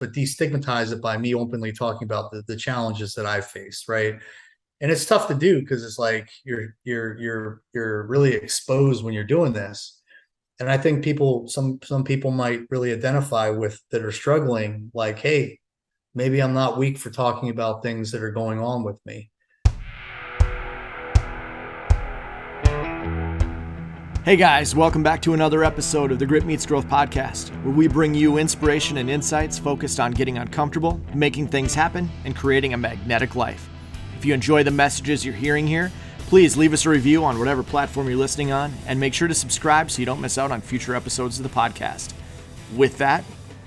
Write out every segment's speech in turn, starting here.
but destigmatize it by me openly talking about the challenges that I've faced, right? And it's tough to do because it's like you're really exposed when you're doing this. And I think some people might really identify with that are struggling, like, hey, maybe I'm not weak for talking about things that are going on with me. Hey guys, welcome back to another episode of the Grit Meets Growth podcast, where we bring you inspiration and insights focused on getting uncomfortable, making things happen, and creating a magnetic life. If you enjoy the messages you're hearing here, please leave us a review on whatever platform you're listening on, and make sure to subscribe so you don't miss out on future episodes of the podcast. With that,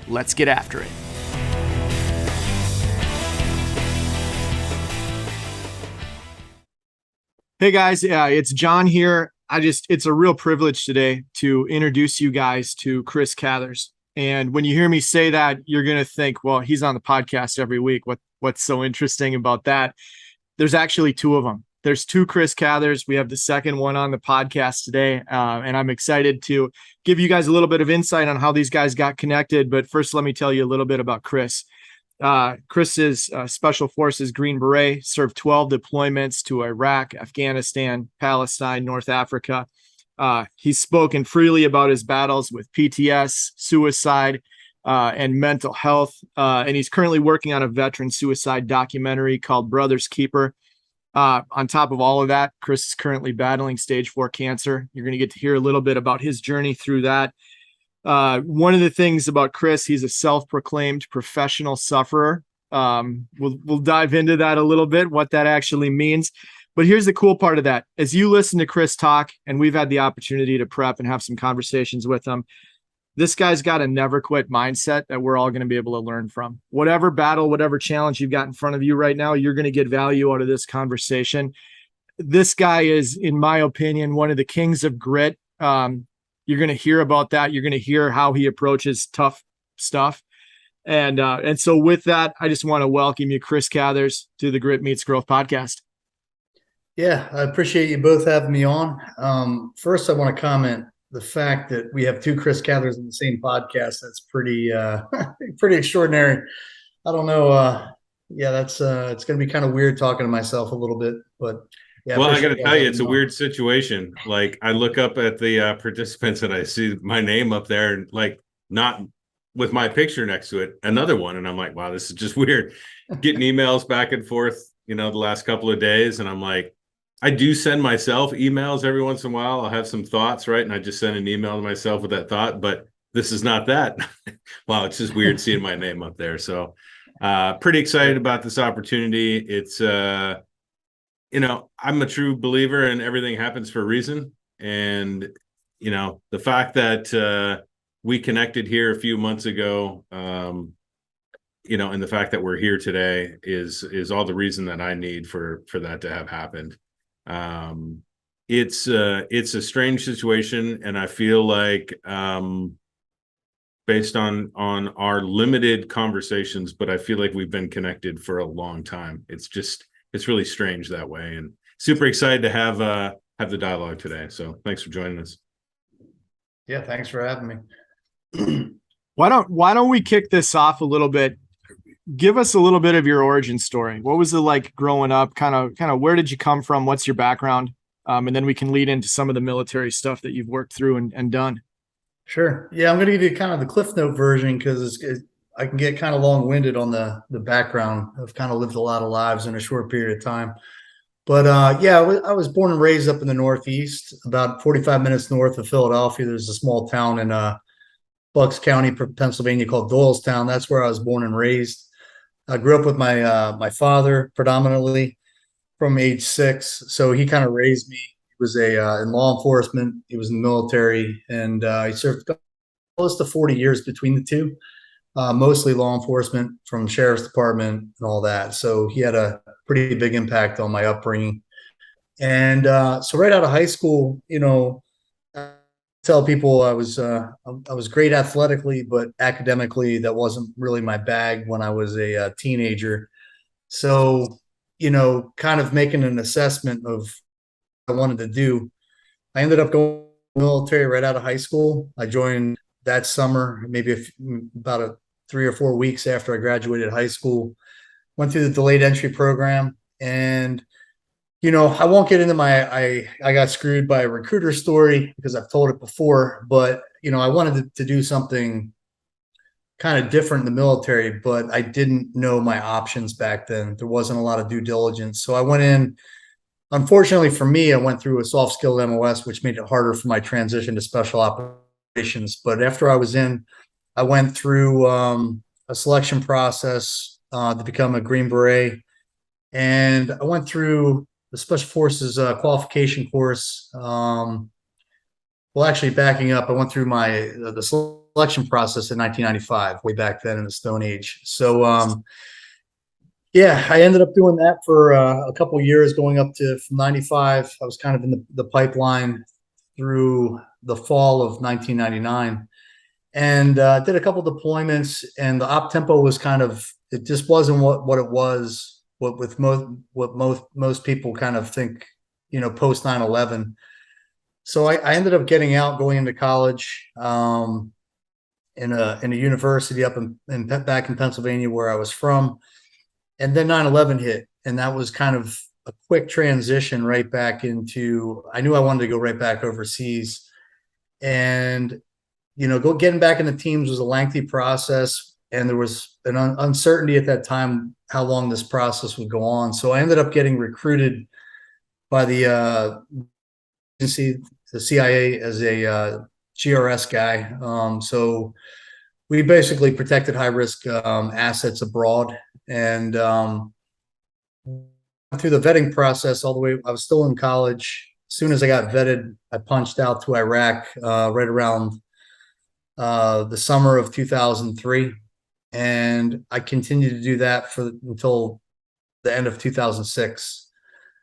let's get after it. Hey guys, it's John here. It's a real privilege today to introduce you guys to Chris Cathers. And when you hear me say that, you're going to think, well, he's on the podcast every week. What's so interesting about that? There's actually two of them. There's two Chris Cathers. We have the second one on the podcast today. And I'm excited to give you guys a little bit of insight on how these guys got connected. But first, let me tell you a little bit about Chris. Chris is Special Forces Green Beret, served 12 deployments to Iraq, Afghanistan, Palestine, North Africa. He's spoken freely about his battles with PTS, suicide, and mental health. And he's currently working on a veteran suicide documentary called Brother's Keeper. On top of all of that, Chris is currently battling stage 4 cancer. You're going to get to hear a little bit about his journey through that. One of the things about Chris, he's a self-proclaimed professional sufferer. We'll dive into that a little bit, what that actually means. But here's the cool part of that. As you listen to Chris talk, and we've had the opportunity to prep and have some conversations with him, this guy's got a never quit mindset that we're all going to be able to learn from. Whatever battle, whatever challenge you've got in front of you right now, you're going to get value out of this conversation. This guy is, in my opinion, one of the kings of grit. You're going to hear about that. You're going to hear how he approaches tough stuff. And so with that, I just want to welcome you, Chris Cathers, to the Grit Meets Growth podcast. Yeah, I appreciate you both having me on. First, I want to comment the fact that we have two Chris Cathers in the same podcast. That's pretty pretty extraordinary. I don't know. That's it's going to be kind of weird talking to myself a little bit, but yeah. Well, I got to tell you, it's a weird situation. Like, I look up at the participants and I see my name up there, and like, not with my picture next to it, another one. And I'm like, wow, this is just weird. Getting emails back and forth, the last couple of days. And I'm like, I do send myself emails every once in a while. I'll have some thoughts, right? And I just send an email to myself with that thought, but this is not that. Wow, it's just weird seeing my name up there. So pretty excited about this opportunity. It's, I'm a true believer in everything happens for a reason. And, the fact that we connected here a few months ago, and the fact that we're here today is all the reason that I need for that to have happened. It's a strange situation, and I feel like based on our limited conversations, but I feel like we've been connected for a long time. It's really strange that way, and super excited to have the dialogue today. So thanks for joining us. Yeah, thanks for having me. Why don't we kick this off a little bit? Give us a little bit of your origin story. What was it like growing up? Kind of where did you come from? What's your background? And then we can lead into some of the military stuff that you've worked through and done. Sure. Yeah, I'm going to give you kind of the Cliff Note version because I can get kind of long-winded on the background. I've kind of lived a lot of lives in a short period of time. But I was born and raised up in the Northeast, about 45 minutes north of Philadelphia. There's a small town in Bucks County, Pennsylvania called Doylestown. That's where I was born and raised. I grew up with my father predominantly from age 6. So he kind of raised me. He was in law enforcement. He was in the military, and he served close to 40 years between the two. Mostly law enforcement from sheriff's department and all that. So he had a pretty big impact on my upbringing. And so right out of high school, I tell people I was great athletically, but academically that wasn't really my bag when I was a teenager. So, kind of making an assessment of what I wanted to do. I ended up going to the military right out of high school. I joined that summer, maybe about 3 or 4 weeks after I graduated high school. Went through the delayed entry program, and I won't get into I got screwed by a recruiter story because I've told it before, but I wanted to do something kind of different in the military, but I didn't know my options back then. There wasn't a lot of due diligence. So I went in. Unfortunately for me, I went through a soft skill MOS, which made it harder for my transition to special operations. But after I was in, I went through a selection process to become a Green Beret. And I went through the Special Forces qualification course. Well, actually, backing up, I went through the selection process in 1995, way back then in the Stone Age. So, yeah, I ended up doing that for a couple of years, going up to from 95. I was kind of in the pipeline through the fall of 1999, and did a couple deployments. And the op tempo was it just wasn't what it was. What most people kind of think, post 9/11. So I ended up getting out, going into college in a university up back in Pennsylvania, where I was from. And then 9/11 hit, and that was kind of a quick transition right back into, I knew I wanted to go right back overseas. And, getting back into teams was a lengthy process, and there was an uncertainty at that time how long this process would go on. So I ended up getting recruited by the agency, the CIA, as a GRS guy. So we basically protected high risk assets abroad, and through the vetting process all the way. I was still in college. As soon as I got vetted, I punched out to Iraq right around the summer of 2003, and I continued to do that until the end of 2006.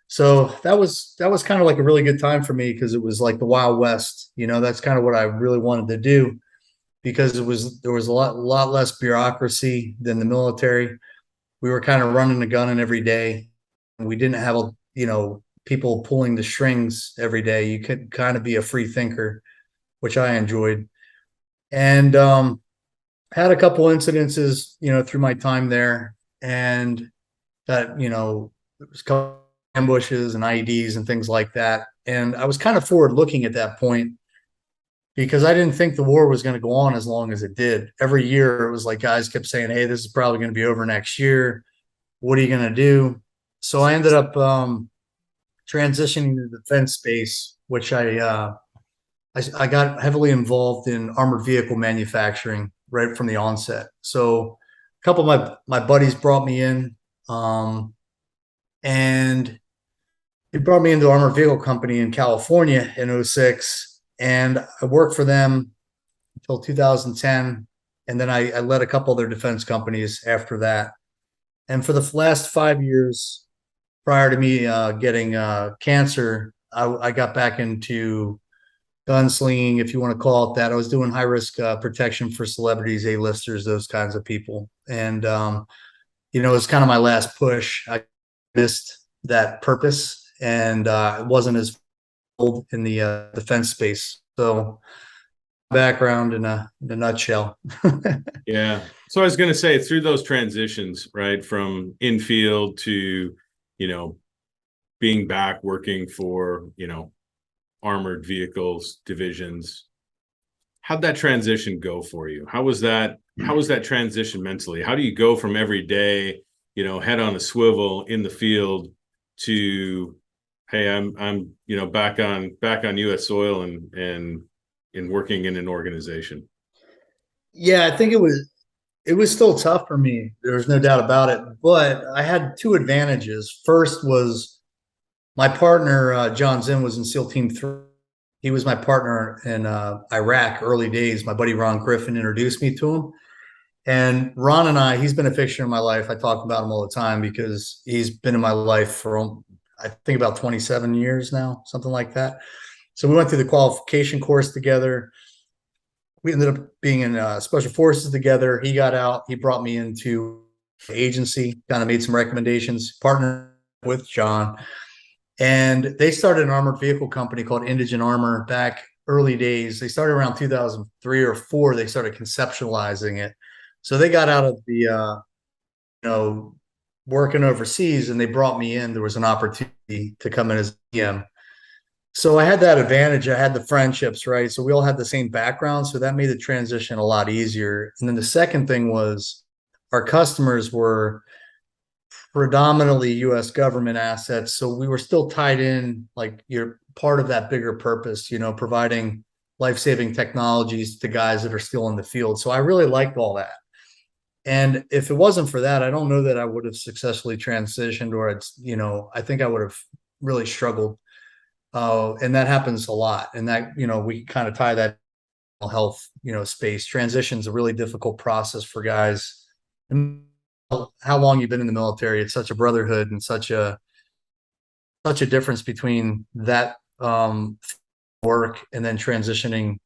So that was kind of like a really good time for me, because it was like the Wild West. That's kind of what I really wanted to do, because there was a lot less bureaucracy than the military. We were kind of running the gun every day, and we didn't have people pulling the strings every day. You could kind of be a free thinker, which I enjoyed, and had a couple incidences through my time there, and that there was a couple ambushes and IEDs and things like that. And I was kind of forward looking at that point, because I didn't think the war was going to go on as long as it did. Every year it was like guys kept saying, "Hey, this is probably going to be over next year. What are you going to do?" So I ended up transitioning to the defense space, which I got heavily involved in armored vehicle manufacturing right from the onset. So a couple of my buddies brought me in, and they brought me into the armored vehicle company in California in 06. And I worked for them until 2010. And then I led a couple of their defense companies after that. And for the last 5 years prior to me getting cancer, I got back into gunslinging, if you want to call it that. I was doing high risk protection for celebrities, A-listers, those kinds of people. And, it's kind of my last push. I missed that purpose, and it wasn't as old in the defense space. So background in a nutshell. Yeah. So I was going to say, through those transitions, right, from infield to, being back working for, armored vehicles divisions, how'd that transition go for you? How was that transition mentally? How do you go from every day, head on a swivel in the field to, hey, I'm back on US soil and working in an organization? Yeah, I think it was still tough for me. There's no doubt about it. But I had two advantages. First was my partner, John Zinn, was in SEAL Team 3. He was my partner in Iraq early days. My buddy Ron Griffin introduced me to him. And Ron and he's been a fixture in my life. I talk about him all the time because he's been in my life for, I think, about 27 years now, something like that. So we went through the qualification course together. We ended up being in special forces together. He got out. He brought me into the agency, kind of made some recommendations, partnered with John. And they started an armored vehicle company called Indigent Armor back early days. They started around 2003 or 4. They started conceptualizing it. So they got out of the, working overseas and they brought me in. There was an opportunity to come in as DM. So I had that advantage. I had the friendships, right? So we all had the same background. So that made the transition a lot easier. And then the second thing was our customers were predominantly US government assets. So we were still tied in, like you're part of that bigger purpose, providing life-saving technologies to guys that are still in the field. So I really liked all that. And if it wasn't for that, I don't know that I would have successfully transitioned, or I think I would have really struggled. And that happens a lot. And that, we kind of tie that health, space. Transition's a really difficult process for guys. And how long you've been in the military, it's such a brotherhood and such a difference between that work and then transitioning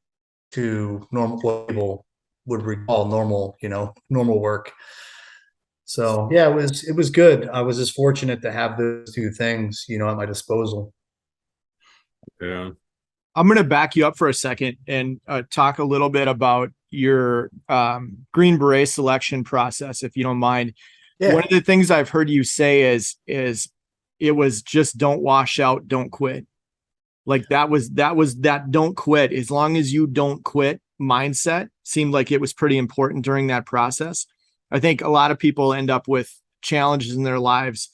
to normal, what people would recall normal, normal work. So yeah, it was good. I was just fortunate to have those two things, at my disposal. Yeah. I'm going to back you up for a second and talk a little bit about your Green Beret selection process, if you don't mind. Yeah. One of the things I've heard you say is it was just don't wash out, don't quit. Like that was that don't quit. As long as you don't quit mindset seemed like it was pretty important during that process. I think a lot of people end up with challenges in their lives,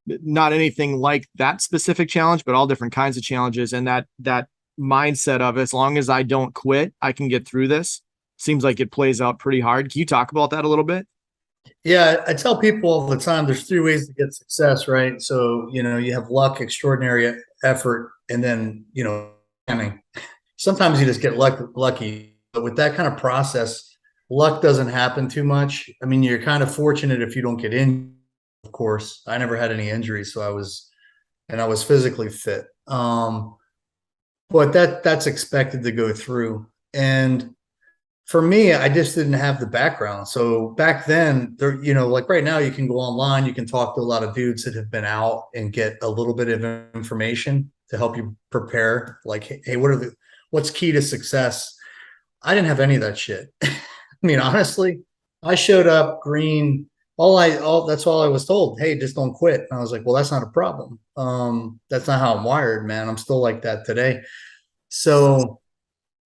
not anything like that specific challenge, but all different kinds of challenges. And that mindset of, as long as I don't quit, I can get through this, seems like it plays out pretty hard. Can you talk about that a little bit? Yeah, I tell people all the time there's three ways to get success, right? So, you have luck, extraordinary effort, and then, planning. Sometimes you just get lucky. But with that kind of process, luck doesn't happen too much. I mean, you're kind of fortunate if you don't get in, of course. I never had any injuries, so I was physically fit. But that's expected to go through. And for me, I just didn't have the background. So back then, there, like right now, you can go online, you can talk to a lot of dudes that have been out and get a little bit of information to help you prepare. Like, hey, what's key to success? I didn't have any of that shit. I mean, honestly, I showed up green. That's all I was told. Hey, just don't quit. And I was like, well, that's not a problem. That's not how I'm wired, man. I'm still like that today. So,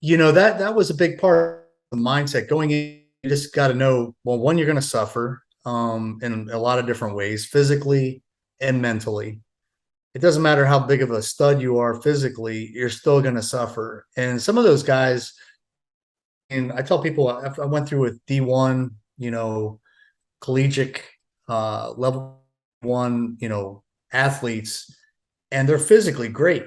that was a big part of the mindset going in. You just got to know, well, one, you're going to suffer in a lot of different ways, physically and mentally. It doesn't matter how big of a stud you are physically, you're still going to suffer. And some of those guys, and I tell people, I went through with D1, collegiate level one, athletes, and they're physically great.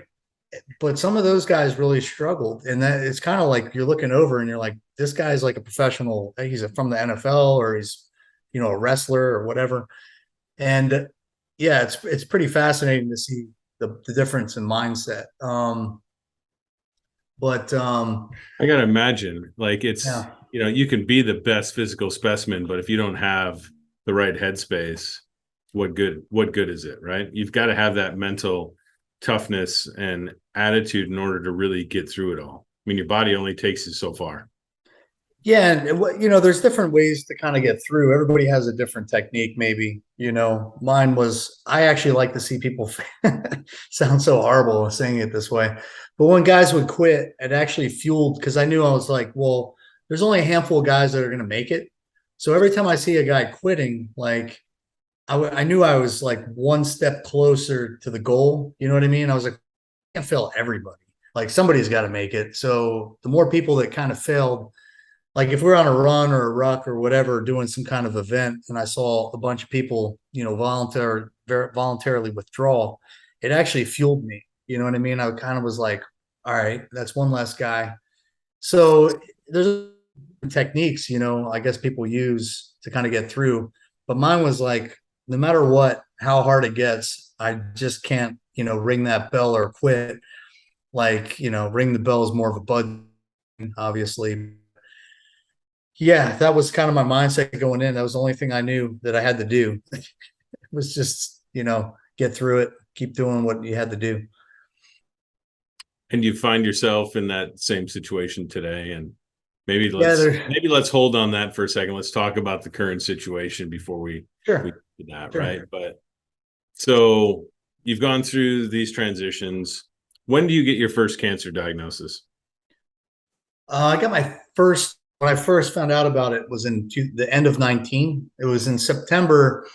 But some of those guys really struggled. And that it's kind of like you're looking over and you're like, this guy's like a professional, he's from the NFL, or he's, a wrestler or whatever. And yeah, it's pretty fascinating to see the difference in mindset. But I gotta imagine, like, it's, yeah. you can be the best physical specimen, but if you don't have the right headspace, what good is it, right? You've got to have that mental toughness and attitude in order to really get through it all. I mean, your body only takes you so far. Yeah, and there's different ways to kind of get through. Everybody has a different technique, maybe. Mine was, I actually like to see people sound so horrible saying it this way. But when guys would quit, it actually fueled, because I knew, I was like, well, there's only a handful of guys that are going to make it. So every time I see a guy quitting, like I knew I was like one step closer to the goal. You know what I mean? I was like, I can't fail everybody. Like somebody's got to make it. So the more people that kind of failed, like if we're on a run or a ruck or whatever, doing some kind of event, and I saw a bunch of people, voluntarily withdraw, it actually fueled me. You know what I mean? I kind of was like, all right, that's one less guy. So there's techniques, I guess people use to kind of get through. But mine was like, no matter what, how hard it gets, I just can't, ring that bell or quit. Like, ring the bell is more of a bud, obviously. Yeah, that was kind of my mindset going in. That was the only thing I knew that I had to do. It was just, get through it, keep doing what you had to do. And you find yourself in that same situation today, and Maybe Yeah, let's hold on that for a second. Let's talk about the current situation before we sure, do that, sure. right? But so you've gone through these transitions. When do you get your first cancer diagnosis? I got my first, when I first found out about it was the end of 19. It was in September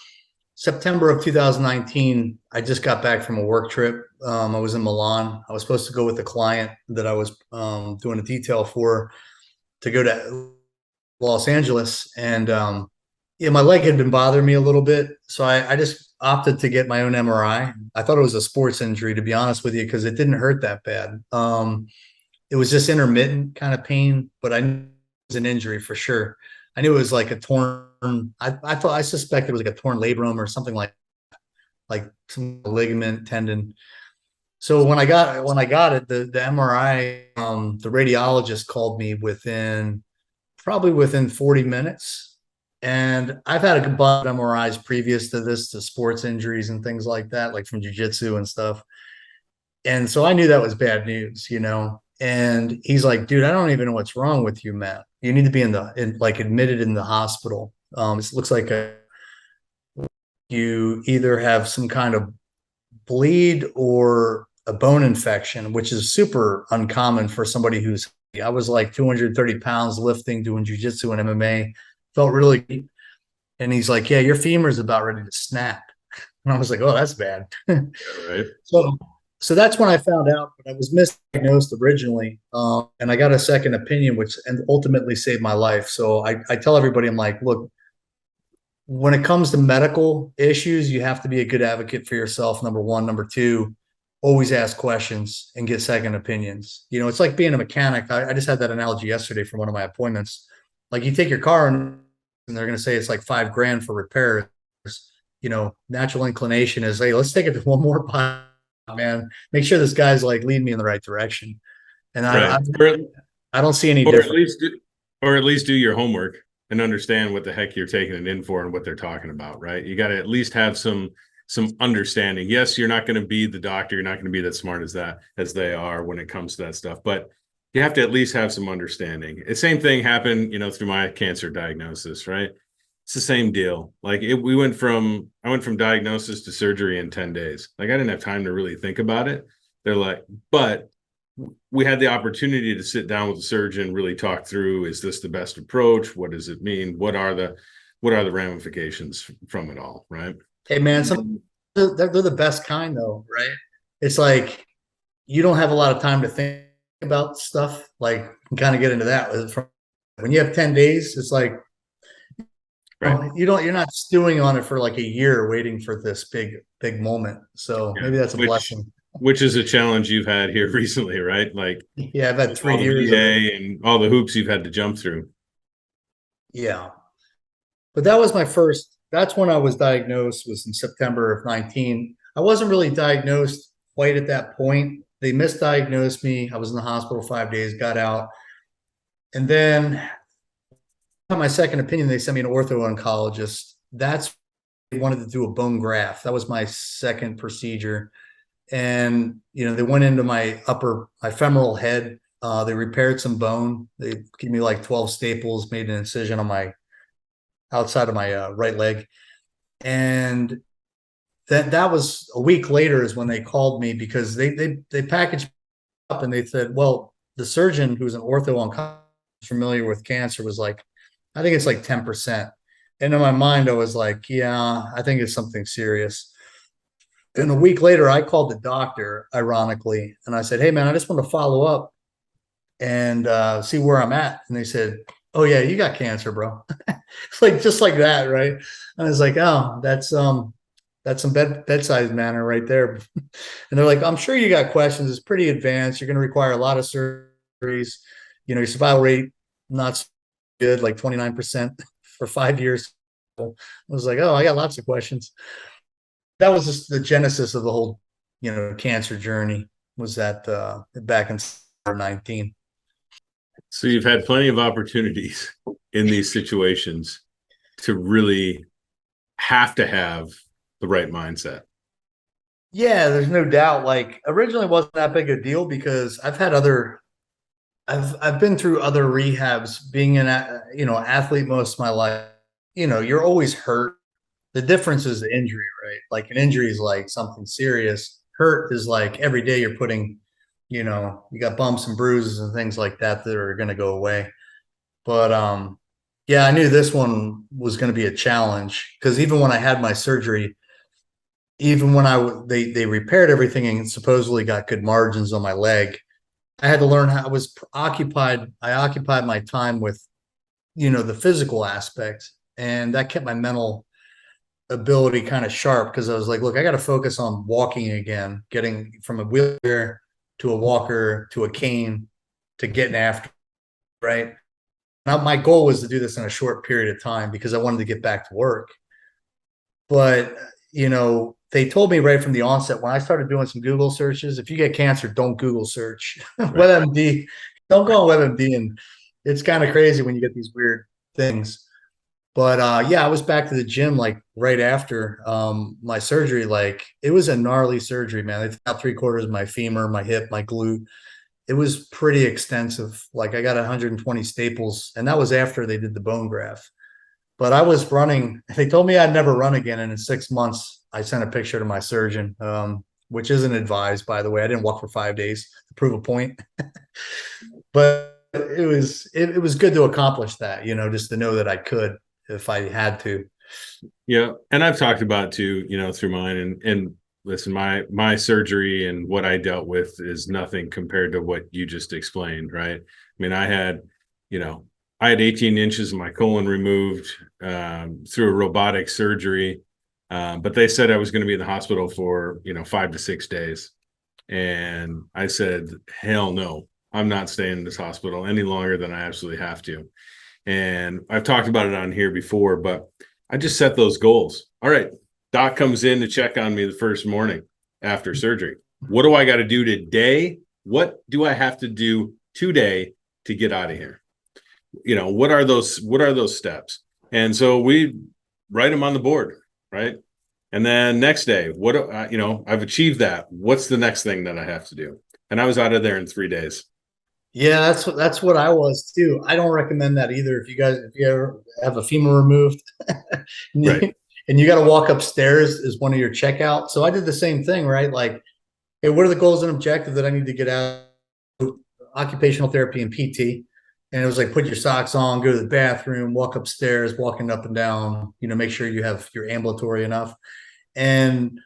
of 2019. I just got back from a work trip. I was in Milan. I was supposed to go with a client that I was doing a detail for to go to Los Angeles. And yeah, my leg had been bothering me a little bit. So I just opted to get my own MRI. I thought it was a sports injury, to be honest with you, because it didn't hurt that bad. It was just intermittent kind of pain, but I knew it was an injury for sure. I knew it was like a torn. I suspected it was like a torn labrum or something like some ligament tendon. So when I got it, the MRI, the radiologist called me probably within 40 minutes. And I've had a bunch of MRIs previous to this, to sports injuries and things like that, like from jujitsu and stuff. And so I knew that was bad news, you know. And he's like, dude, I don't even know what's wrong with you, Matt. You need to be like admitted in the hospital. It looks like you either have some kind of bleed or a bone infection, which is super uncommon for somebody I was like 230 pounds lifting, doing jujitsu and MMA, felt really good. And he's like, yeah, your femur's about ready to snap. And I was like, oh, that's bad. Right. So, so that's when I found out, but I was misdiagnosed originally, and I got a second opinion, which and ultimately saved my life. So I tell everybody, I'm like, look, when it comes to medical issues, you have to be a good advocate for yourself. Number one, number two, always ask questions and get second opinions. You know, it's like being a mechanic. I just had that analogy yesterday for one of my appointments. Like you take your car and they're going to say it's like $5,000 for repairs. You know, natural inclination is, hey, let's take it to one more time, man. Make sure this guy's like leading me in the right direction. And Right. I don't see any Or at difference. least or at least do your homework and understand what the heck you're taking it in for and what they're talking about, right? You got to at least have some understanding. Yes, you're not going to be the doctor, you're not going to be that smart as they are when it comes to that stuff, but you have to at least have some understanding. The same thing happened, through my cancer diagnosis, right? It's the same deal. Like I went from diagnosis to surgery in 10 days. Like I didn't have time to really think about it. They're like, but we had the opportunity to sit down with the surgeon, really talk through, is this the best approach? What does it mean? What are the ramifications from it all? Right. Hey man, they're the best kind though, right? It's like you don't have a lot of time to think about stuff. Like kind of get into that. When you have 10 days, it's like Right. you're not stewing on it for like a year waiting for this big moment. So maybe that's a blessing. Which is a challenge you've had here recently, right? Like Yeah, I've had 3 years of it. VA and all the hoops you've had to jump through. Yeah. But that was that's when I was diagnosed, was in September of 19. I wasn't really diagnosed quite at that point. They misdiagnosed me. I was in the hospital 5 days, got out. And then on my second opinion, they sent me an ortho oncologist. They wanted to do a bone graft. That was my second procedure. And, they went into my femoral head. They repaired some bone. They gave me like 12 staples, made an incision on my outside of my right leg. And that was a week later is when they called me, because they packaged up and they said, well, the surgeon who's an ortho oncologist familiar with cancer was like, I think it's like 10%. And in my mind, I was like, yeah, I think it's something serious. And a week later, I called the doctor, ironically, and I said, hey, man, I just want to follow up and see where I'm at. And they said, oh, yeah, you got cancer, bro. It's like just like that. Right. And I was like, oh, that's some bedside manner right there. And they're like, I'm sure you got questions. It's pretty advanced. You're going to require a lot of surgeries. Your survival rate, not so good, like 29% for 5 years. I was like, oh, I got lots of questions. That was just the genesis of the whole, cancer journey, was that back in 19. So you've had plenty of opportunities in these situations to really have to have the right mindset. Yeah, there's no doubt. Like originally wasn't that big a deal because I've had other I've been through other rehabs, being athlete most of my life. You're always hurt. The difference is the injury, right? Like an injury is like something serious. Hurt is like every day you're putting, you got bumps and bruises and things like that that are going to go away. But yeah, I knew this one was going to be a challenge because even when I had my surgery, even when they repaired everything and supposedly got good margins on my leg, I had to learn how I was occupied. I occupied my time with, the physical aspect, and that kept my mental ability kind of sharp because I was like, look, I got to focus on walking again, getting from a wheelchair to a walker to a cane to getting after, right? Now, my goal was to do this in a short period of time because I wanted to get back to work. But, they told me right from the onset when I started doing some Google searches, if you get cancer, don't Google search WebMD. Don't go on WebMD. And it's kind of crazy when you get these weird things. But yeah, I was back to the gym like right after my surgery. Like it was a gnarly surgery, man. They took out 3/4 of my femur, my hip, my glute. It was pretty extensive. Like I got 120 staples, and that was after they did the bone graft. But I was running. They told me I'd never run again, and in 6 months, I sent a picture to my surgeon, which isn't advised, by the way. I didn't walk for 5 days to prove a point, but it was good to accomplish that. Just to know that I could if I had to. Yeah, and I've talked about too, through mine, and listen, my surgery and what I dealt with is nothing compared to what you just explained, right? I mean, I had 18 inches of my colon removed through a robotic surgery, but they said I was going to be in the hospital for 5 to 6 days, and I said, hell no, I'm not staying in this hospital any longer than I absolutely have to. And I've talked about it on here before, but I just set those goals. All right, doc comes in to check on me the first morning after surgery. What do I got to do today? What do I have to do today to get out of here? What are those steps? And so we write them on the board, right? And then next day, I've achieved that. What's the next thing that I have to do? And I was out of there in 3 days. Yeah, that's what I was too. I don't recommend that either. If you ever have a femur removed, Right. and you got to walk upstairs as one of your checkout. So I did the same thing, right? Like, hey, what are the goals and objectives that I need to get out? Occupational therapy and PT, and it was like put your socks on, go to the bathroom, walk upstairs, walking up and down. Make sure you have your ambulatory enough. And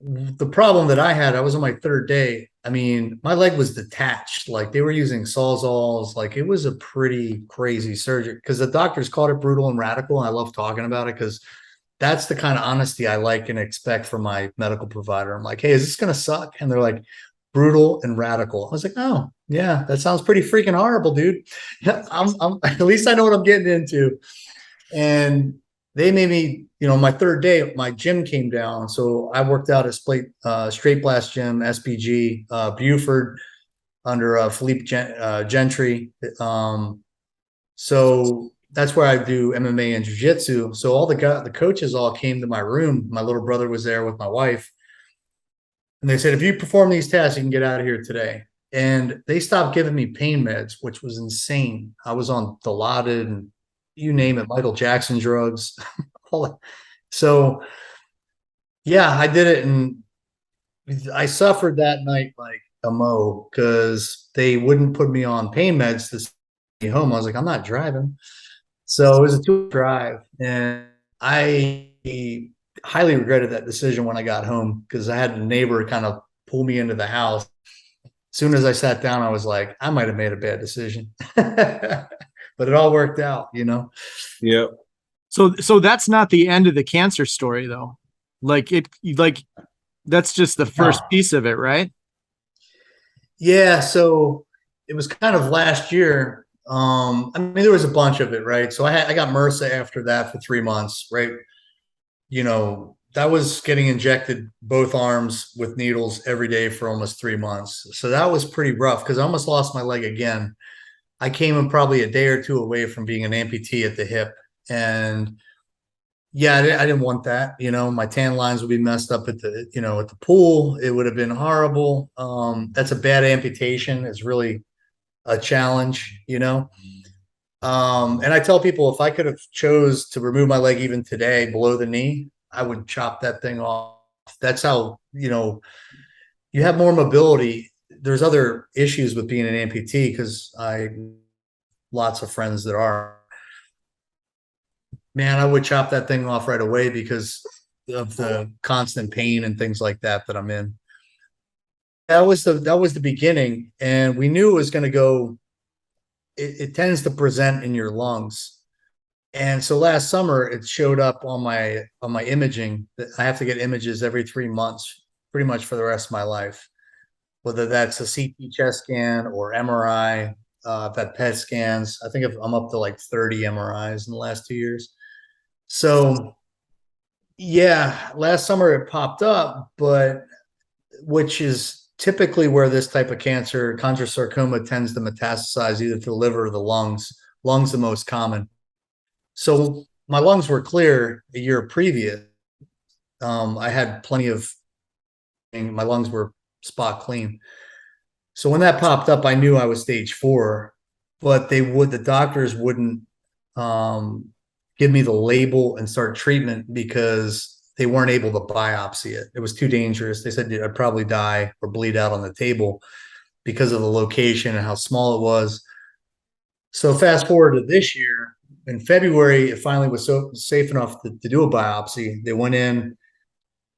the problem that I had, I was on my third day. I mean, my leg was detached. Like they were using sawzalls. Like it was a pretty crazy surgery because the doctors called it brutal and radical. And I love talking about it because that's the kind of honesty I like and expect from my medical provider. I'm like, hey, is this going to suck? And they're like, brutal and radical. I was like, oh, yeah, that sounds pretty freaking horrible, dude. I'm at least I know what I'm getting into. And they made me, my third day, my gym came down. So I worked out at Straight Blast Gym, SPG, Buford under Philippe Gentry. So that's where I do MMA and jiu-jitsu. So all the coaches all came to my room. My little brother was there with my wife. And they said, if you perform these tests, you can get out of here today. And they stopped giving me pain meds, which was insane. I was on Dilaudid and you name it, Michael Jackson drugs. So, yeah, I did it. And I suffered that night like a mo because they wouldn't put me on pain meds to send me home. I was like, I'm not driving. So it was a 2 drive. And I highly regretted that decision when I got home because I had a neighbor kind of pull me into the house. As soon as I sat down, I was like, I might have made a bad decision, but it all worked out, Yeah. So that's not the end of the cancer story though. Like that's just the first piece of it, right? Yeah. So it was kind of last year. I mean, there was a bunch of it, right? So I got MRSA after that for 3 months, right? That was getting injected both arms with needles every day for almost 3 months. So that was pretty rough because I almost lost my leg again. I came in probably a day or two away from being an amputee at the hip. And yeah, I didn't want that. My tan lines would be messed up at the pool. It would have been horrible. That's a bad amputation. It's really a challenge, you know. And I tell people if I could have chose to remove my leg even today below the knee, I would chop that thing off. That's how, you know, you have more mobility. There's other issues with being an amputee because I lots of friends that are. Man, I would chop that thing off right away because of the constant pain and things like that that I'm in. That was the beginning, and we knew it was going to go. It tends to present in your lungs, and so last summer it showed up on my imaging that I have to get images every 3 months, pretty much for the rest of my life. Whether that's a CT chest scan or MRI, I've had PET scans. I think I'm up to like 30 MRIs in the last 2 years. So yeah, last summer it popped up, but which is typically where this type of cancer, chondrosarcoma, tends to metastasize either to the liver or the lungs. Lungs the most common. So my lungs were clear a year previous. I had plenty of, my lungs were spot clean. So when that popped up, I knew I was stage 4, but the doctors wouldn't um, give me the label and start treatment because they weren't able to biopsy it. It was too dangerous. They said I'd probably die or bleed out on the table because of the location and how small it was. So fast forward to this year, in February, it finally was so safe enough to do a biopsy. They went in.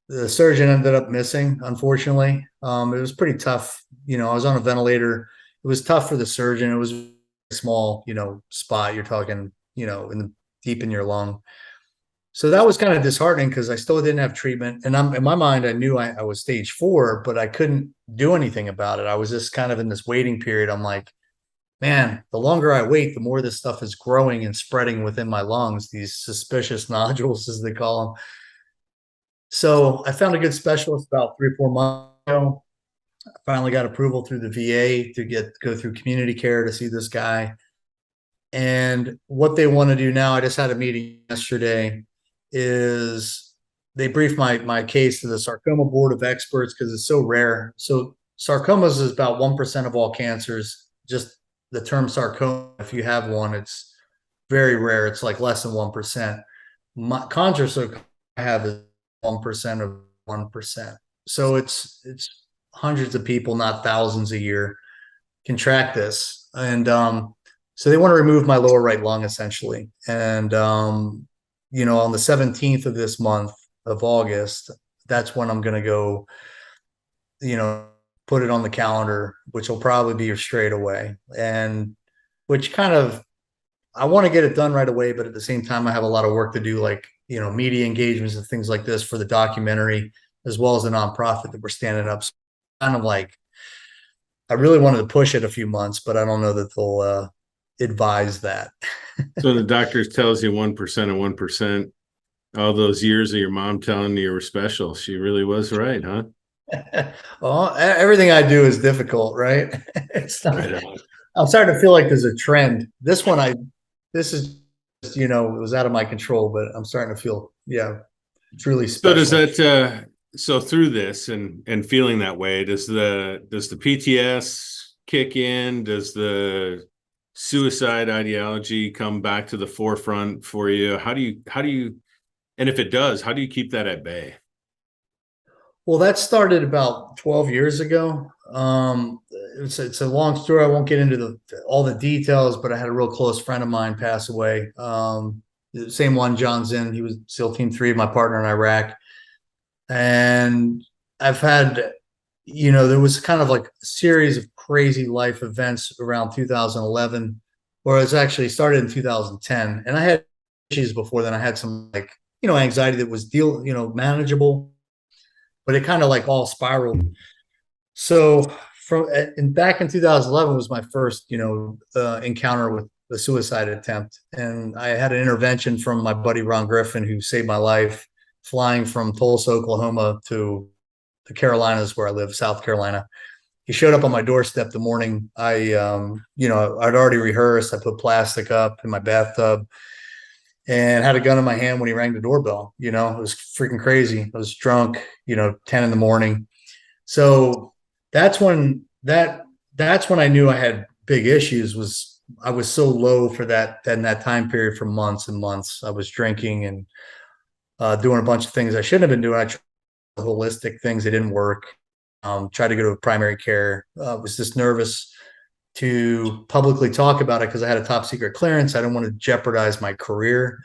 The surgeon ended up missing, unfortunately. It was pretty tough. You know, I was on a ventilator. It was tough for the surgeon. It was a small, you know, spot. You're talking, you know, deep in your lung. So that was kind of disheartening because I still didn't have treatment. And in my mind, I knew I was stage 4, but I couldn't do anything about it. I was just kind of in this waiting period. I'm like, man, the longer I wait, the more this stuff is growing and spreading within my lungs, these suspicious nodules, as they call them. So I found a good specialist about 3 or 4 months ago. I finally got approval through the VA to go through community care to see this guy. And what they want to do now, I just had a meeting yesterday, is they briefed my case to the sarcoma board of experts because it's so rare. So sarcomas is about 1% of all cancers. Just the term sarcoma, if you have one, it's very rare. It's like less than 1%. My chondrosarcoma I have is 1% of 1%. So it's hundreds of people, not thousands a year, contract this. And so they want to remove my lower right lung essentially. And you know, on the 17th of this month of August, that's when I'm going to go, you know, put it on the calendar, which will probably be straight away. And which kind of, I want to get it done right away, but at the same time, I have a lot of work to do, like, you know, media engagements and things like this for the documentary, as well as the nonprofit that we're standing up. So kind of like, I really wanted to push it a few months, but I don't know that they'll advise that. So the doctor tells you 1% and 1%. All those years of your mom telling you were special. She really was right, huh? Well, everything I do is difficult, right? It's not, I'm starting to feel like there's a trend. This is, you know, it was out of my control, but I'm starting to feel, yeah, truly special. So does that, so through this and feeling that way, does the PTS kick in? Does the suicide ideology come back to the forefront for you? How do you, and if it does, how do you keep that at bay? Well, that started about 12 years ago. It's a long story. I won't get into all the details, but I had a real close friend of mine pass away. The same one, John Zinn. He was SEAL Team 3, my partner in Iraq. And I've had, you know, there was kind of like a series of crazy life events around 2011, or it's actually started in 2010. And I had issues before then. I had some, like, you know, anxiety that was manageable, but it kind of like all spiraled. So back in 2011 was my first, you know, encounter with the suicide attempt. And I had an intervention from my buddy, Ron Griffin, who saved my life, flying from Tulsa, Oklahoma to the Carolinas, where I live, South Carolina. He showed up on my doorstep the morning. I'd already rehearsed. I put plastic up in my bathtub and had a gun in my hand when he rang the doorbell. You know, it was freaking crazy. I was drunk, 10 in the morning. So that's when I knew I had big issues was I was so low for that in that time period for months and months. I was drinking and doing a bunch of things I shouldn't have been doing. I tried holistic things that didn't work. Tried to go to primary care. Was just nervous to publicly talk about it because I had a top secret clearance. I didn't want to jeopardize my career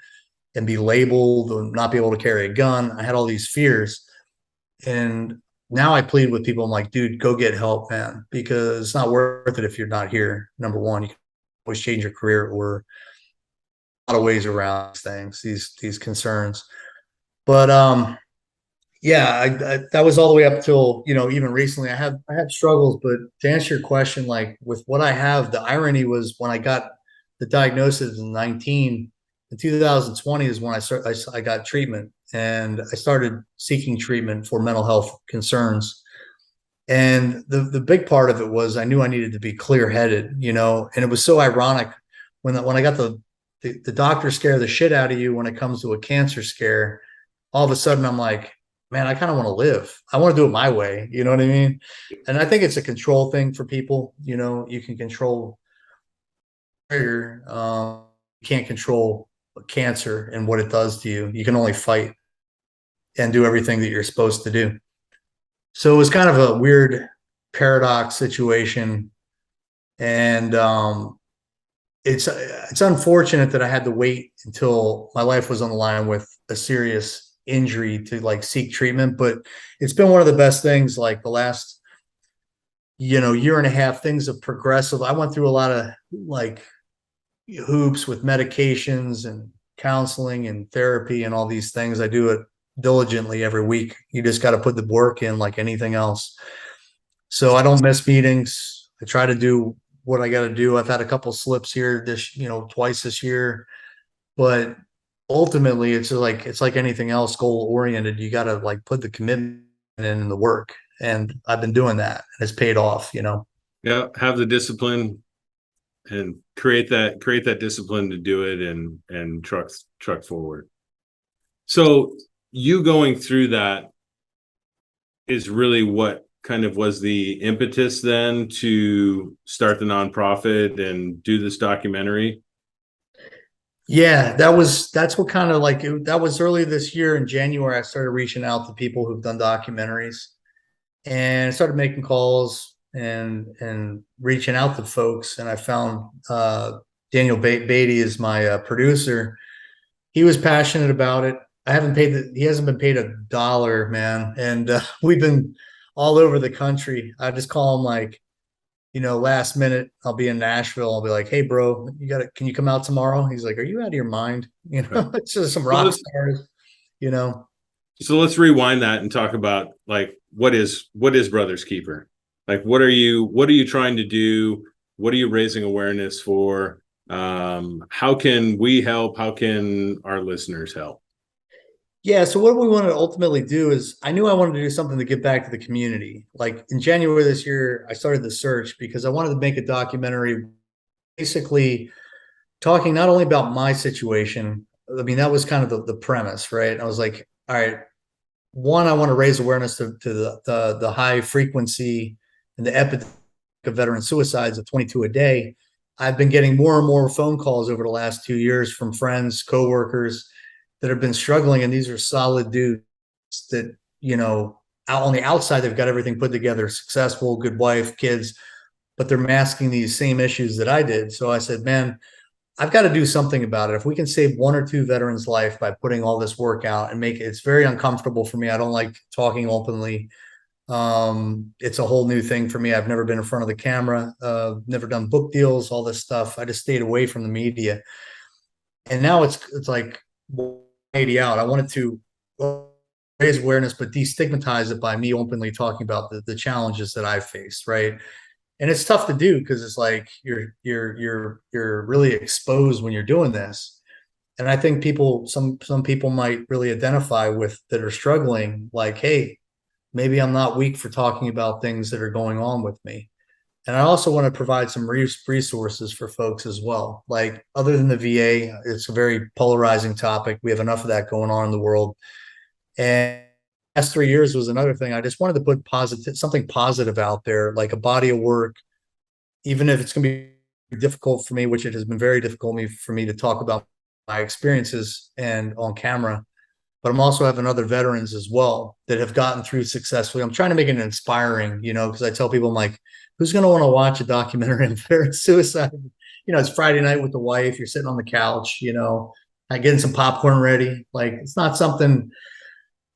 and be labeled or not be able to carry a gun. I had all these fears. And now I plead with people. I'm like, dude, go get help, man, because it's not worth it if you're not here. Number one, you can always change your career or a lot of ways around these concerns. But yeah, that was all the way up till, even recently. I had struggles, but to answer your question, like with what I have, the irony was when I got the diagnosis in 19, in 2020 is when I got treatment, and I started seeking treatment for mental health concerns. And the big part of it was I knew I needed to be clear headed, and it was so ironic when I got the doctor scare the shit out of you when it comes to a cancer scare. All of a sudden I'm like, man, I kind of want to live. I want to do it my way. You know what I mean? And I think it's a control thing for people. You can control trigger. You can't control cancer and what it does to you. You can only fight and do everything that you're supposed to do. So it was kind of a weird paradox situation. And it's unfortunate that I had to wait until my life was on the line with a serious injury to like seek treatment, but it's been one of the best things. Like the last year and a half, things have progressive. I went through a lot of like hoops with medications and counseling and therapy and all these things. I do it diligently every week. You just got to put the work in like anything else. So I don't miss meetings. I try to do what I got to do. I've had a couple slips here twice this year, but ultimately it's like anything else, goal oriented. You got to like put the commitment in the work, and I've been doing that, and it's paid off. Yeah, have the discipline and create that discipline to do it and truck forward. So you going through that is really what kind of was the impetus then to start the nonprofit and do this documentary? Yeah, that's what kind of like that was early this year in January. I started reaching out to people who've done documentaries and started making calls and reaching out to folks. And I found Daniel Beatty is my producer. He was passionate about it. He hasn't been paid $1, man. And we've been all over the country. I just call him like, last minute, I'll be in Nashville. I'll be like, hey, bro, can you come out tomorrow? He's like, are you out of your mind? It's just some rock stars, So let's rewind that and talk about like, what is Brothers Keeper? Like, what are you trying to do? What are you raising awareness for? How can we help? How can our listeners help? Yeah. So what we want to ultimately do is I knew I wanted to do something to give back to the community. Like in January this year, I started the search because I wanted to make a documentary basically talking not only about my situation. I mean, that was kind of the premise, right? I was like, all right, one, I want to raise awareness to the high frequency and the epidemic of veteran suicides of 22 a day. I've been getting more and more phone calls over the last 2 years from friends, coworkers that have been struggling, and these are solid dudes that out on the outside they've got everything put together, successful, good wife, kids, but they're masking these same issues that I did. So I said, man, I've got to do something about it. If we can save 1 or 2 veterans' life by putting all this work out and make it's very uncomfortable for me. I don't like talking openly. It's a whole new thing for me. I've never been in front of the camera, never done book deals, all this stuff. I just stayed away from the media. And now it's like 80 out. I wanted to raise awareness, but destigmatize it by me openly talking about the challenges that I've faced, right? And it's tough to do because it's like you're really exposed when you're doing this. And I think some people might really identify with that are struggling, like, hey, maybe I'm not weak for talking about things that are going on with me. And I also want to provide some resources for folks as well. Like other than the VA, it's a very polarizing topic. We have enough of that going on in the world. And last 3 years was another thing. I just wanted to put something positive out there, like a body of work, even if it's going to be difficult for me, which it has been very difficult for me to talk about my experiences and on camera. But I'm also having other veterans as well that have gotten through successfully. I'm trying to make it inspiring, because I tell people, I'm like, who's going to want to watch a documentary on veteran suicide? It's Friday night with the wife. You're sitting on the couch, getting some popcorn ready. Like, it's not something,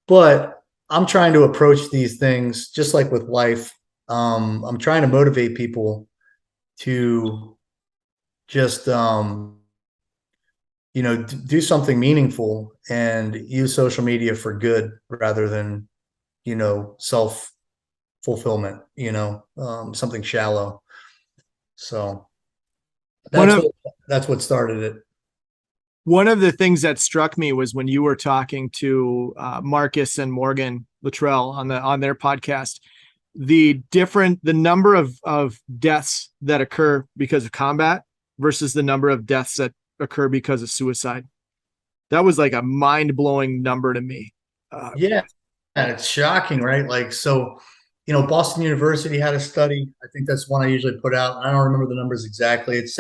but I'm trying to approach these things just like with life. I'm trying to motivate people to just, do something meaningful and use social media for good rather than, self fulfillment, something shallow. So that's what started it. One of the things that struck me was when you were talking to Marcus and Morgan Luttrell on their podcast, the number of deaths that occur because of combat versus the number of deaths that occur because of suicide. That was like a mind-blowing number to me. Yeah, and it's shocking, right? Like, so, Boston University had a study. I think that's one I usually put out. I don't remember the numbers exactly. It's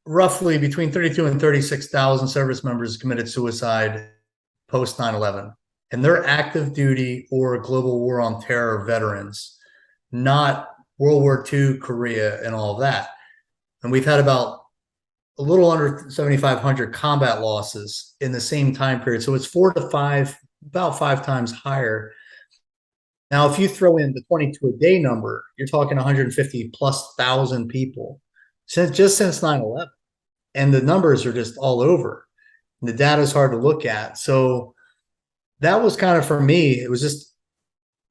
roughly between 32 and 36,000 service members committed suicide post 9/11, and they're active duty or global war on terror veterans, not World War II, Korea, and all of that. And we've had about a little under 7,500 combat losses in the same time period. So it's about 5 times higher. Now, if you throw in the 22 a day number, you're talking 150 plus thousand people since 9/11. And the numbers are just all over. And the data is hard to look at. So that was kind of, for me, it was just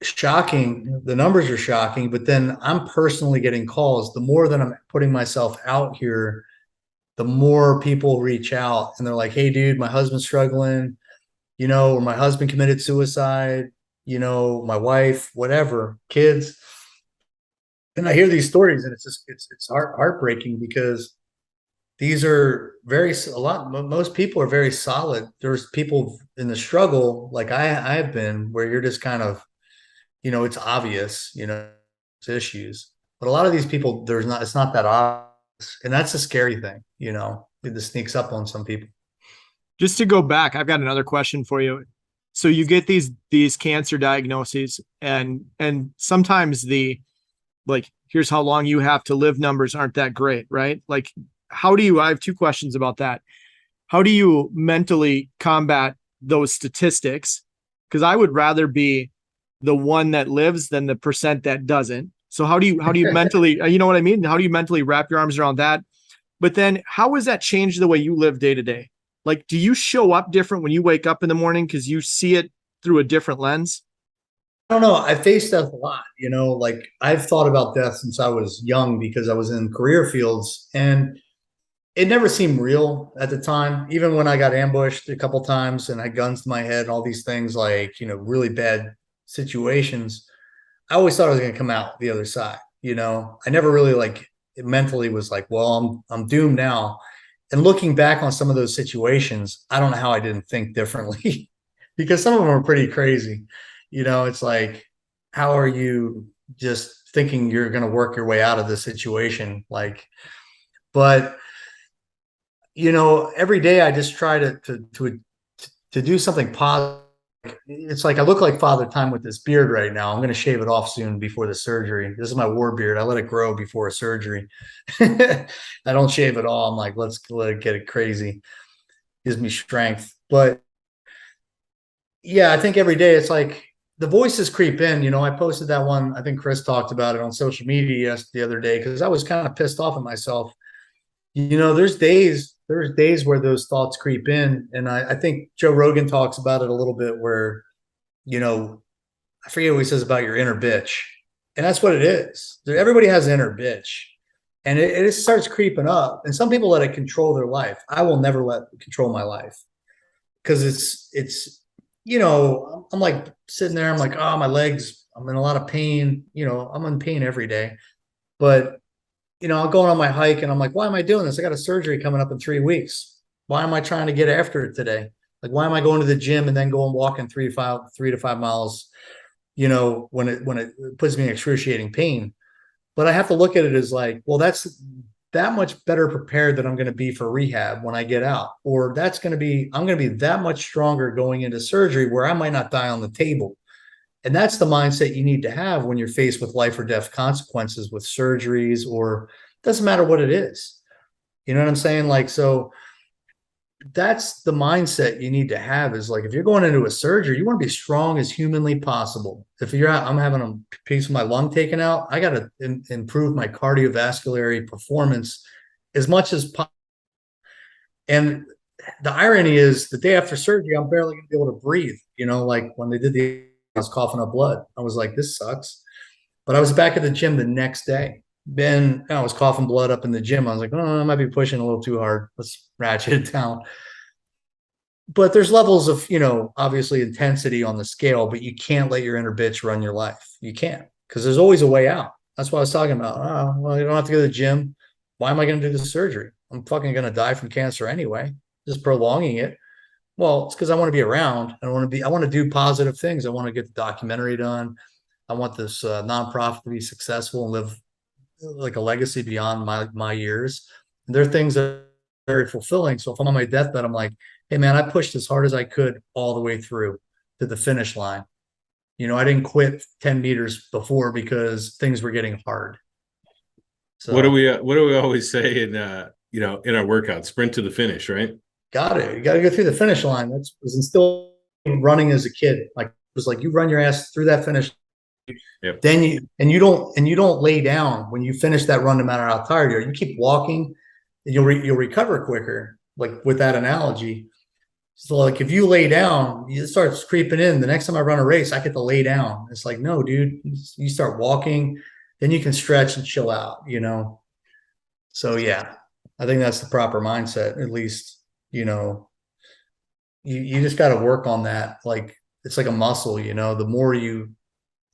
shocking. The numbers are shocking, but then I'm personally getting calls. The more that I'm putting myself out here, the more people reach out and they're like, hey, dude, my husband's struggling, or my husband committed suicide, my wife, whatever, kids. And I hear these stories and it's heartbreaking because these are most people are very solid. There's people in the struggle, like I have been, where you're just kind of, it's obvious, it's issues. But a lot of these people, it's not that obvious. And that's a scary thing, it sneaks up on some people. Just to go back, I've got another question for you. So you get these cancer diagnoses and sometimes here's how long you have to live numbers aren't that great, right? Like, I have 2 questions about that. How do you mentally combat those statistics? Because I would rather be the one that lives than the percent that doesn't. So how do you mentally, you know what I mean? How do you mentally wrap your arms around that? But then how has that changed the way you live day to day? Like, do you show up different when you wake up in the morning because you see it through a different lens? I don't know. I face death a lot, like I've thought about death since I was young because I was in career fields and it never seemed real at the time. Even when I got ambushed a couple times and had guns to my head and all these things, like, really bad situations, I always thought I was going to come out the other side. I never really it mentally was like, well, I'm doomed now. And looking back on some of those situations, I don't know how I didn't think differently because some of them are pretty crazy. It's like, how are you just thinking you're going to work your way out of this situation? But every day I just try to do something positive. It's like I look like Father Time with this beard right now. I'm going to shave it off soon before the surgery. This is my war beard. I let it grow before a surgery. I don't shave it all. I'm like, let's let it get it crazy. Gives me strength. But yeah, I think every day it's like the voices creep in. I posted that one. I think Chris talked about it on social media the other day because I was kind of pissed off at myself. There's days where those thoughts creep in. And I think Joe Rogan talks about it a little bit where, I forget what he says about your inner bitch. And that's what it is. Everybody has an inner bitch. And it starts creeping up. And some people let it control their life. I will never let it control my life. Because it's I'm like sitting there, I'm like, oh, my legs, I'm in a lot of pain. I'm in pain every day. But I'm going on my hike and I'm like, why am I doing this? I got a surgery coming up in 3 weeks. Why am I trying to get after it today? Like, why am I going to the gym and then going walking 3 to 5 miles, when it puts me in excruciating pain? But I have to look at it as like, well, that's that much better prepared than I'm going to be for rehab when I get out. Or I'm going to be that much stronger going into surgery where I might not die on the table. And that's the mindset you need to have when you're faced with life or death consequences with surgeries, or doesn't matter what it is. You know what I'm saying? Like, so that's the mindset you need to have, is like, if you're going into a surgery, you want to be strong as humanly possible. If you're out, I'm having a piece of my lung taken out, I got to improve my cardiovascular performance as much as possible. And the irony is, the day after surgery, I'm barely going to be able to breathe. You know, like when they did I was coughing up blood. I was like, this sucks. But I was back at the gym the next day. Then I was coughing blood up in the gym. I was like, oh, I might be pushing a little too hard. Let's ratchet it down. But there's levels of, obviously intensity on the scale, but you can't let your inner bitch run your life. You can't, because there's always a way out. That's what I was talking about. Oh, well, you don't have to go to the gym. Why am I going to do this surgery? I'm fucking going to die from cancer anyway. Just prolonging it. Well, it's because I want to be around. I want to do positive things. I want to get the documentary done. I want this nonprofit to be successful and live like a legacy beyond my years. And there are things that are very fulfilling. So if I'm on my deathbed, I'm like, hey man, I pushed as hard as I could all the way through to the finish line. I didn't quit 10 meters before because things were getting hard. So what do we always say in in our workout? Sprint to the finish, right? Got it. You got to go through the finish line. That was instilled in running as a kid. Like, it was like, you run your ass through that finish. Yep. Then you don't lay down when you finish that run, no matter how tired you are. You keep walking, and you'll recover quicker. Like with that analogy. So like, if you lay down, it starts creeping in. The next time I run a race, I get to lay down. It's like, no, dude, you start walking, then you can stretch and chill out, So yeah, I think that's the proper mindset. At least, you just got to work on that. Like, it's like a muscle, the more you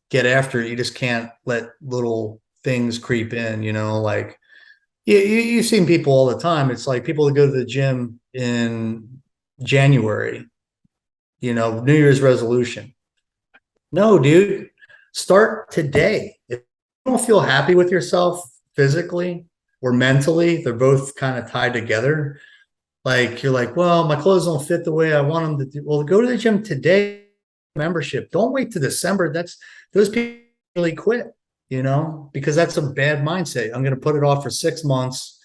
get after it, you just can't let little things creep in, like, you've seen people all the time. It's like people that go to the gym in January, New Year's resolution. No, dude, start today. If you don't feel happy with yourself physically or mentally, they're both kind of tied together. Like, you're like, well, my clothes don't fit the way I want them to do. Well, go to the gym today, membership. Don't wait to December. Those people really quit, because that's a bad mindset. I'm going to put it off for 6 months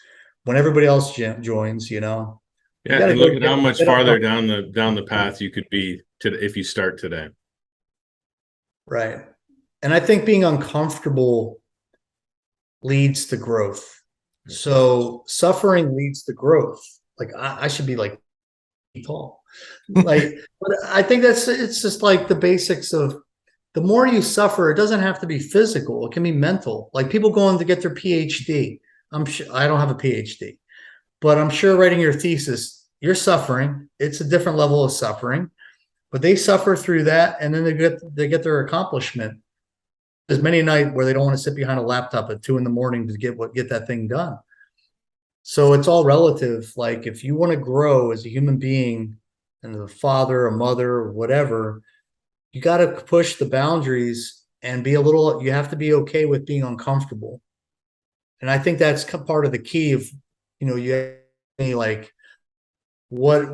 when everybody else joins, Yeah, and look at how much farther down the path you could be if you start today. Right. And I think being uncomfortable leads to growth. So suffering leads to growth. Like, I should be like tall. Like, but I think it's just like the basics of, the more you suffer, it doesn't have to be physical. It can be mental. Like, people going to get their PhD. I'm sure I don't have a PhD, but I'm sure writing your thesis, you're suffering. It's a different level of suffering, but they suffer through that, and then they get their accomplishment. There's many a night where they don't want to sit behind a laptop at 2 a.m. to get that thing done. So it's all relative. Like, if you want to grow as a human being and a father, a mother, or whatever, you got to push the boundaries and you have to be okay with being uncomfortable. And I think that's part of the key of, you like, what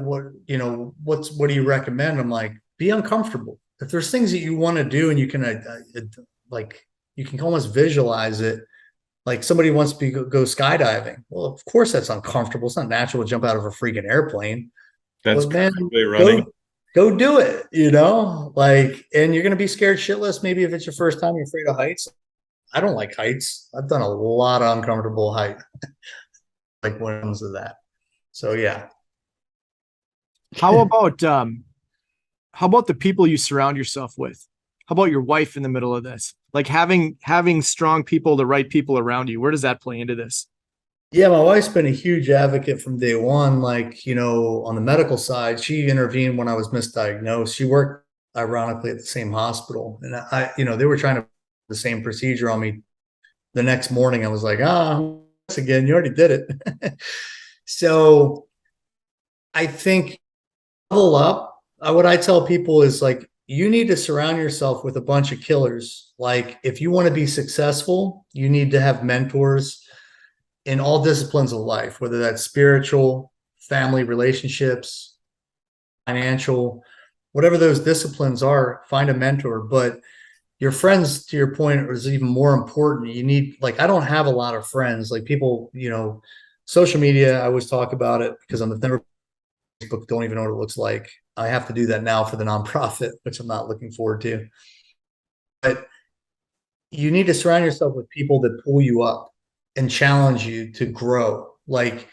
do you recommend? I'm like, be uncomfortable. If there's things that you want to do and you can you can almost visualize it. Like, somebody wants to go skydiving. Well, of course that's uncomfortable. It's not natural to jump out of a freaking airplane. That's man, running. Go do it, like, and you're going to be scared shitless. Maybe if it's your first time, you're afraid of heights. I don't like heights. I've done a lot of uncomfortable height, like, when it comes to that. So yeah. How about the people you surround yourself with? How about your wife in the middle of this? Like, having strong people, the right people around you. Where does that play into this? Yeah, my wife's been a huge advocate from day one. Like, on the medical side, she intervened when I was misdiagnosed. She worked, ironically, at the same hospital. And they were trying to do the same procedure on me. The next morning, I was like, again, you already did it. So I think, level up. What I tell people is, like, you need to surround yourself with a bunch of killers. Like, if you want to be successful, you need to have mentors. in all disciplines of life, whether that's spiritual, family, relationships, financial, whatever those disciplines are, find a mentor. But your friends, to your point, is even more important. You need, like, I don't have a lot of friends. Like, people, social media, I always talk about it because I've never Facebook, don't even know what it looks like. I have to do that now for the nonprofit, which I'm not looking forward to. But you need to surround yourself with people that pull you up and challenge you to grow. Like,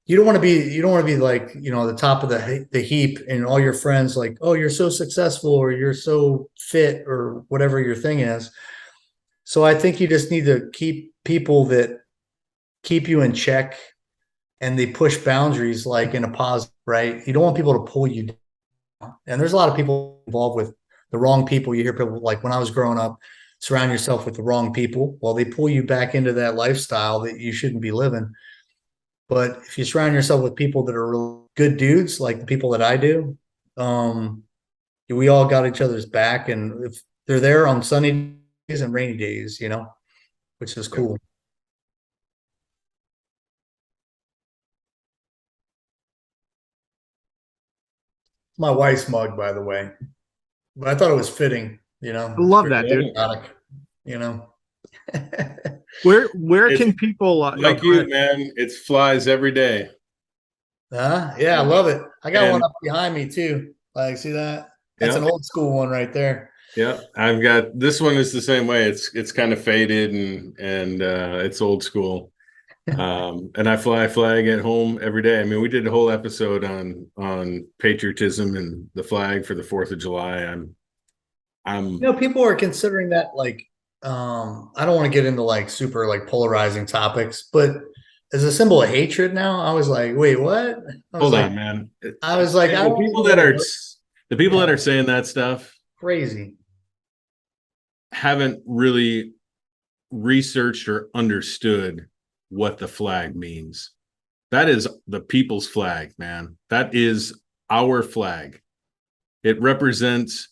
you don't want to be like, the top of the heap, and all your friends like, oh, you're so successful, or you're so fit, or whatever your thing is. So I think you just need to keep people that keep you in check, and they push boundaries, like, in a positive, right? You don't want people to pull you down. And there's a lot of people involved with the wrong people. You hear people like, when I was growing up, surround yourself with the wrong people. Well, they pull you back into that lifestyle that you shouldn't be living. But if you surround yourself with people that are really good dudes, like the people that I do, we all got each other's back, and if they're there on sunny days and rainy days, which is cool. My wife's mug, by the way, but I thought it was fitting. I love that, dude. Exotic, you know. Where It's can people like you, man? It flies every day. Yeah, I love it. I got And- one up behind me too. Like, see that? That's Yeah. an old school one right there. Yeah, I've got this one is the same way. It's kind of faded and it's old school. And I fly a flag at home every day. I mean, we did a whole episode on patriotism and the flag for the 4th of July. I'm People are considering that, like, I don't want to get into like super like polarizing topics, but as a symbol of hatred now, I was like, wait, what? hold on, man. I was like, I The don't people even that know are what- the people that are saying that stuff crazy. haven't really researched or understood what the flag means. That is the people's flag, man. That is our flag. It represents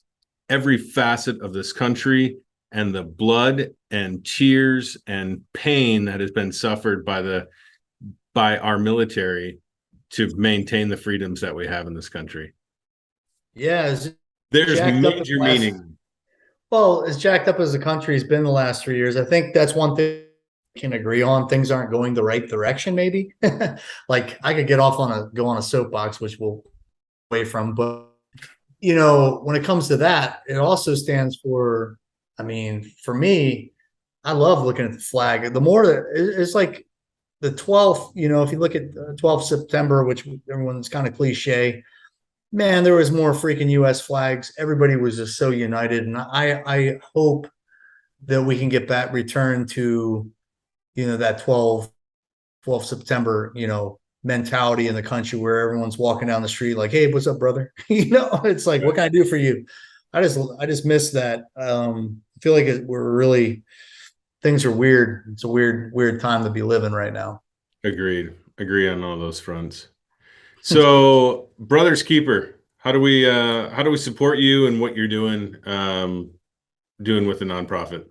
every facet of this country and the blood and tears and pain that has been suffered by our military to maintain the freedoms that we have in this country. Yeah, as There's jacked up major the last- meaning. Well, as jacked up as the country's been the last 3 years, I think that's one thing we can agree on. Things aren't going the right direction, maybe. Like, I could go on a soapbox, which we'll away from, but when it comes to that, it also stands for, I mean, for me, I love looking at the flag. The more that it's like the 12th, if you look at 12th September, which everyone's kind of cliche, man, there was more freaking US flags. Everybody was just so united. And I hope that we can get back, return to, that 12th September, mentality in the country, where everyone's walking down the street like, hey, what's up, brother? It's like, what can I do for you? I just miss that. I feel like things are weird. It's a weird time to be living right now. Agreed. Agree on all those fronts. So, Brothers Keeper, how do we support you and what you're doing doing with the nonprofit?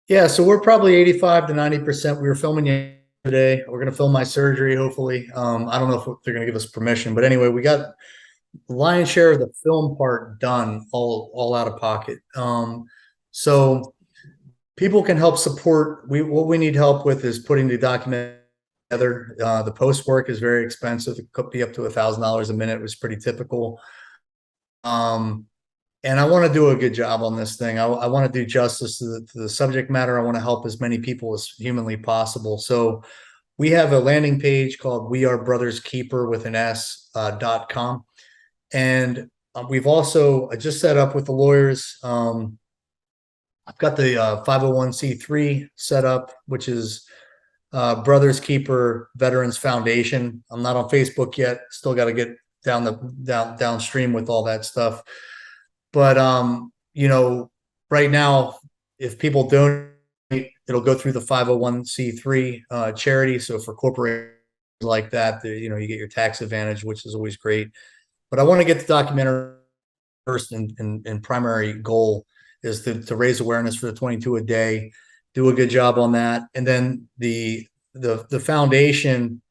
Yeah, so we're probably 85 to 90%. We were filming today. We're going to film my surgery, hopefully. I don't know if they're going to give us permission, but anyway, we got the lion's share of the film part done, all out of pocket. So people can help support. What we need help with is putting the document together. The post work is very expensive. It could be up to $1,000 a minute, which is pretty typical. And I want to do a good job on this thing. I want to do justice to the subject matter. I want to help as many people as humanly possible. So we have a landing page called We Are Brothers Keeper with an S.com. And we've also just set up with the lawyers. I've got the 501c3 set up, which is Brothers Keeper Veterans Foundation. I'm not on Facebook yet. Still got to get downstream with all that stuff. But right now, if people donate, it'll go through the 501c3 charity. So for corporations like that, you get your tax advantage, which is always great. But I want to get the documentary first, and primary goal is to raise awareness for the 22 a day, do a good job on that. And then the the foundation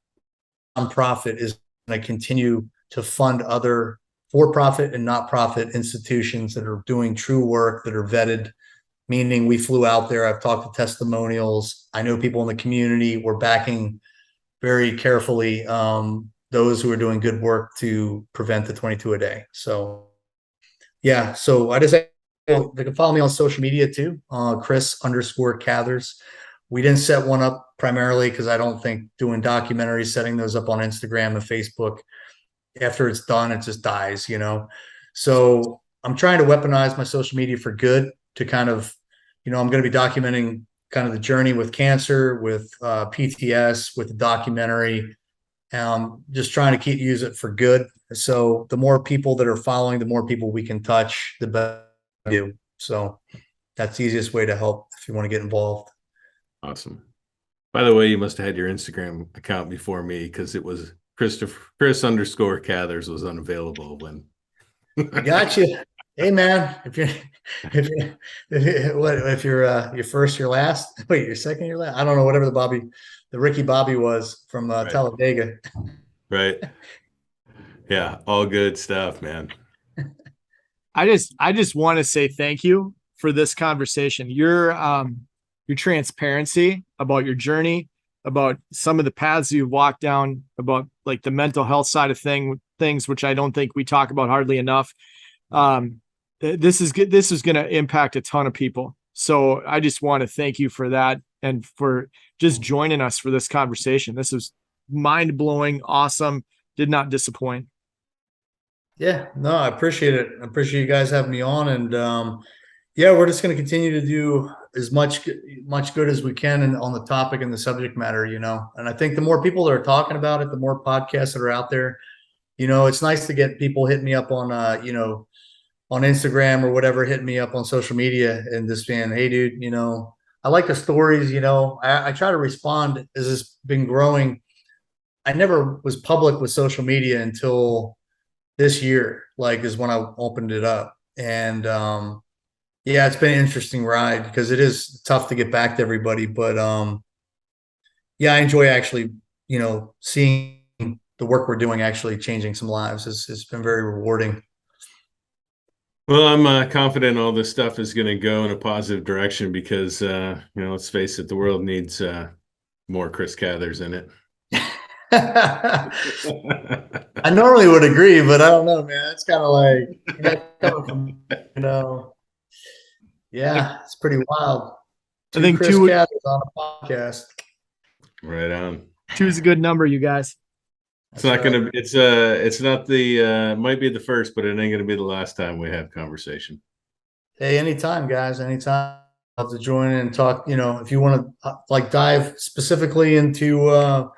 nonprofit is going to continue to fund other for-profit and not-profit institutions that are doing true work, that are vetted, meaning we flew out there. I've talked to testimonials. I know people in the community. We're backing very carefully those who are doing good work to prevent the 22 a day. So yeah, so I just say they can follow me on social media too, Chris_Cathers. We didn't set one up primarily because I don't think doing documentaries, setting those up on Instagram and Facebook, after it's done, it just dies, you know? So I'm trying to weaponize my social media for good to kind of, you know, I'm going to be documenting kind of the journey with cancer, with PTS, with the documentary, just trying to use it for good. So the more people that are following, the more people we can touch, the better we do. So that's the easiest way to help if you want to get involved. Awesome. By the way, you must have had your Instagram account before me, because it was Chris_Cathers was unavailable when. I got you. Hey man, if you're your first, your last, wait, your second, your last, I don't know, whatever the Ricky Bobby was from Right. Talladega. Right. Yeah, all good stuff, man. I just want to say thank you for this conversation. Your transparency about your journey, about some of the paths you've walked down, about like the mental health side of things, which I don't think we talk about hardly enough. This is good. This is going to impact a ton of people. So I just want to thank you for that and for just joining us for this conversation. This was mind blowing, awesome. Did not disappoint. Yeah, no, I appreciate it. I appreciate you guys having me on, and yeah, we're just going to continue to do as much good as we can on the topic and the subject matter, you know. And I think the more people that are talking about it, the more podcasts that are out there. You know, it's nice to get people hitting me up on you know, on Instagram or whatever, hitting me up on social media and just saying, hey, dude, you know, I like the stories. You know, I try to respond as it's been growing. I never was public with social media until this year, like, is when I opened it up. And yeah, it's been an interesting ride because it is tough to get back to everybody. But yeah, I enjoy actually, you know, seeing the work we're doing actually changing some lives. It's been very rewarding. Well, I'm confident all this stuff is going to go in a positive direction because, you know, let's face it, the world needs more Chris Cathers in it. I normally would agree, but I don't know, man. It's kind of like, you know, coming from, you know, yeah, it's pretty wild. I think Chris Cathers on a podcast. Right on. 2 is a good number, you guys. It's not going to, it's not the, might be the first, but it ain't going to be the last time we have conversation. Hey, anytime, guys, anytime. I'll have to join in and talk, you know, if you want to like dive specifically into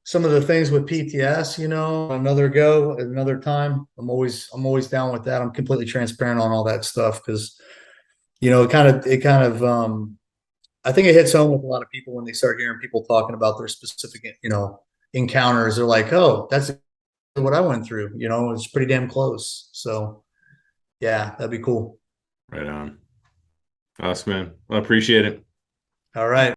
some of the things with PTS, you know, another time. I'm always down with that. I'm completely transparent on all that stuff because, you know, it kind of I think it hits home with a lot of people when they start hearing people talking about their specific, you know, encounters. They're like, oh, that's what I went through, you know. It's pretty damn close. So yeah, that'd be cool. Right on. Awesome, man. Well, I appreciate it. All right.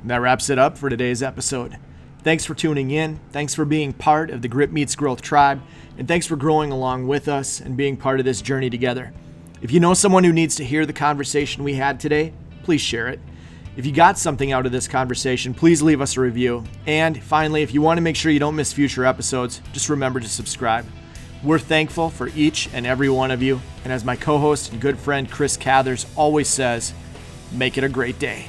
That wraps it up for today's episode. Thanks for tuning in. Thanks for being part of the Grit Meets Growth tribe. And thanks for growing along with us and being part of this journey together. If you know someone who needs to hear the conversation we had today, please share it. If you got something out of this conversation, please leave us a review. And finally, if you want to make sure you don't miss future episodes, just remember to subscribe. We're thankful for each and every one of you. And as my co-host and good friend Chris Cathers always says, make it a great day.